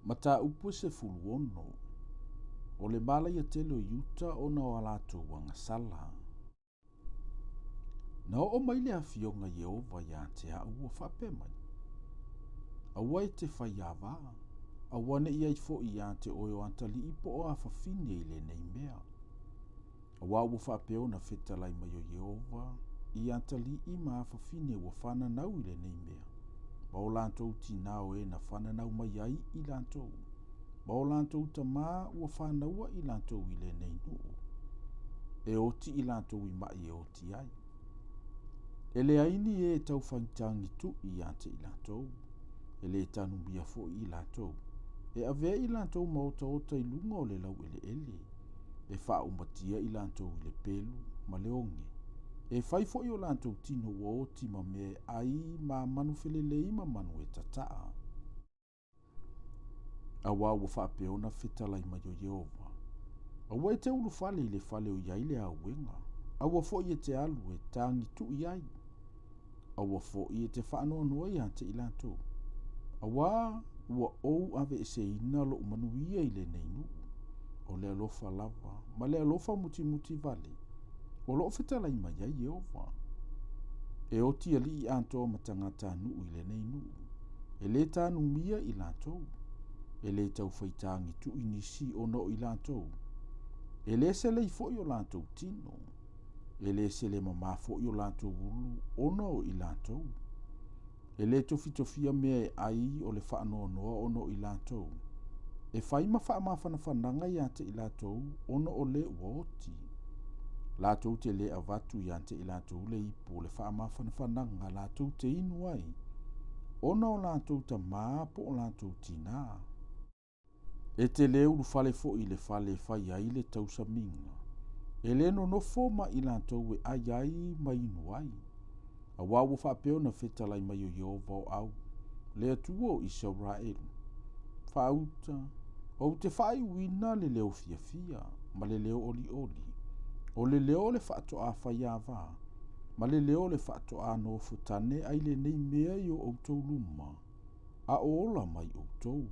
Mata upu se fulu ono. O le mala ia tele o yuta ona o alato wanga sala. Na o mai le afionga Yehova ia te a ua whape mai. Awa e te whai awa. Awa ne ia i fo ia te oio antali ipo o awhawhine i le nei mea. Awa ua whape o na whetalai mai o Yehova. I antali i ma awhawhine ua whana nau i le nei mea. Ma o lantou tinao e na whana nau mai ai i lantou. Ma o lantou tamā ua whanaua i lantou i le nei nuu. E oti i lantou i mai e oti ai. E le aini e tau whangtangi tu i ante i lantou. E le tanu bia fo i lantou. E avea i lantou maota ota i lunga o le lau ele ele. E wha umatia i lantou i le pelu ma le onge. E whai fo i o lantou tino ua oti ma me ai ma manu felelei ma manu e tataa. Awa ua whapeona whetalai mai o Yehova. Awa e te ulu fale i le fale o iai le auenga. Awa fo i e te alu e tangi tu i ai. Awa fo i e te whaanoa noa i ante i lantou. Awa ua ou ave e se ina lo manuia i le neinu. O le alofa lava, ma le alofa muti muti vale. O lo whetalai mai ai Yehova. E oti ali i antoa matangata nu i le neinu. E le tanu mia i lantou. E le tau whaitangi tu i nisi o no i lantou. E le se le i fo i o lantou tino. E le se le mamafo i o lantou ulu o no i lantou. E le tofitofia mea e ai o le whaanoa noa o no i lantou. E whaima wha mawhana whananga i ante i lantou o no o le ua oti. Lantou te le avatu i ante i lantou le ipo le wha mawhana whananga lantou te inu ai. O no o lantou ta maa po o lantou tina. E te le uru fale fo i le fale whai ai le tausa minga. E le no no fo ma i lantou e ai ai ma inu ai. A wawu whapeo na whetalai mai o Yehova o au. Le atua o Israel. Whauta. O te whai uina le leo fia fia. Ma le leo oli oli. O le leo le whaato a whai awa. Ma le leo le whaato a no futane ai le nei mea i o outou luma. A ola mai outou.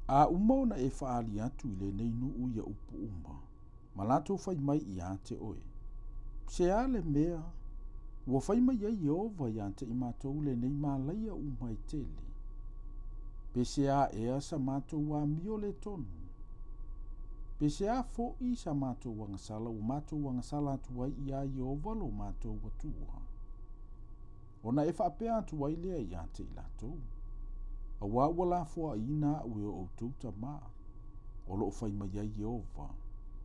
A umauna e whaali atu i le nei nuu ia upu uma. Ma lato whai mai i ante oe. Se a le mea. Ua whai mai ai Yehova i ante i mātou le nei mālaia umai tele. Pese a ea sa mātou wa mio le tonu. Pese a fo i sa mātou wangasala o mātou wangasala atu ai i a Yehova lo mātou watua. Ona e whapea atu ai lea i ante i latou. A wawa la fo a ina ue o oututa maa. O lo whai mai ai Yehova.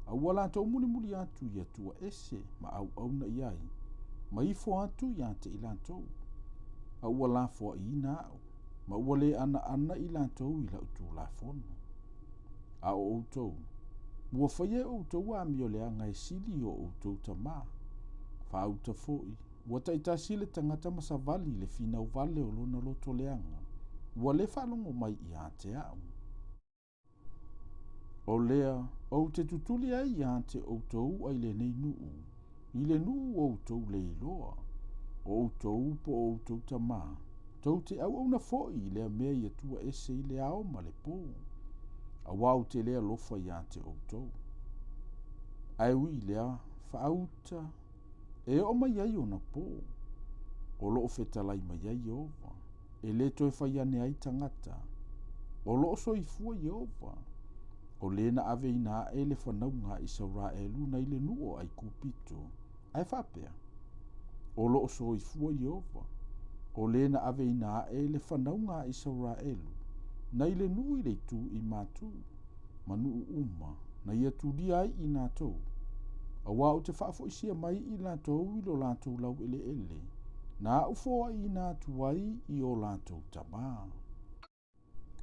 A wala tau muli muli atu i atua ese ma au au na iai. Ma ifo atu i ante i lantou. A ua la fo a ina au. Ma ua le ana ana i lantou i la utu la fono. A o outou. Ua whai e outou a mio le anga e sili o outou ta maa. Wha auta foi. Ua taita sile tangata masavali le fina vale o lona loto le anga. Ua le whalongo mai i ante au. O lea, o te tutuli ai i ante outou ai le nei nuu. I le nuu outou le iloa. O outou po outou ta maa. Tau te au au na foi i lea mea i atua ese i le ao ma le pō. A wau te lea lofa i ante outou. Ai ui lea, whaauta. E o mai ai o na pō. O loo whetalai mai ai Yehova. E le toi whai ane ai tangata. O loo soifua Yehova. O le na ave ina e le whanaunga i Sauraelu na ile nuo ai kupito. Ai whapea. O loo soifua Yehova. O le na ave ina e le whanaunga i Sauraelu. Na ile nui le tu i mātu. Manu uma. Na ia tu di ai i nātou. A wau te whaafo isia mai i lātou i lo lātou lau ele ele. Na ufoa i nātu ai i o lātou tamā.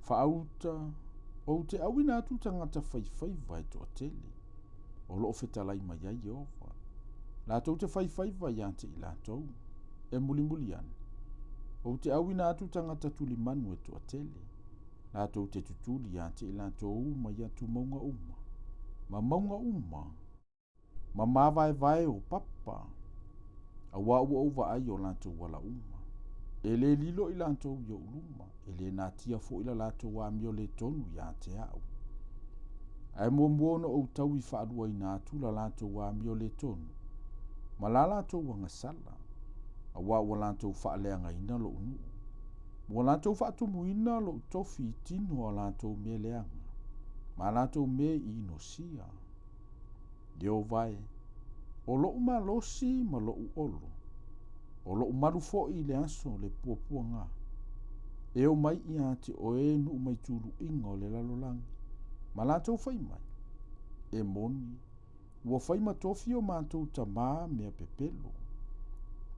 Whaauta. O te awina atu tangata whai vai toa tele. O loo whetalai mai ai Yehova. Lātou te whai vai ante i lātou. E muli muli an. O te awina atu tangata tuli manu e toa tele. Lātou te tutuli ante i lātou mai atu maunga uma. Ma maunga uma. Ma mawai vai o papa. A wau au ai o lātou wala uma. e le lilo i lantou ia uluma, e le natia fo ila latou amio le tonu ia te au. Ai muamuono o tau i whaarua i nā tula latou amio le tonu, ma la latou wanga sala, a wa latou whaaleanga ina lo unu. Wa latou whaatumu ina lo tofi tino a latou me leanga, ma latou me i inosia. Deo vai, o lo umalosi ma lo uolo, o lo umaru i le aso le puapua ngā. E o mai ia te o e nu mai tulu inga o le lalolangi. Ma latou whai mai. E moni. Ua whai matofi o mātou ta mā mea pepelo.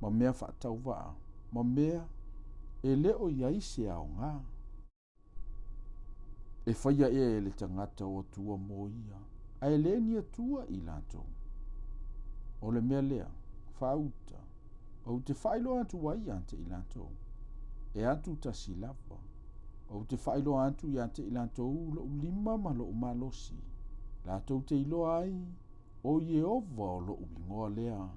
Ma mea whaatau waa. Ma mea e leo iai se ao ngā. E whaia e le tangata o tua mo ia. A e le nia tua i latou. O le mea lea. Whauta. O te whailo atu wai ante i latou. E atu ta silava. O te whailo atu i ante i latou lo lima ma lo umalosi. Latou te ilo ai. O Yehova o lo ulingoa lea.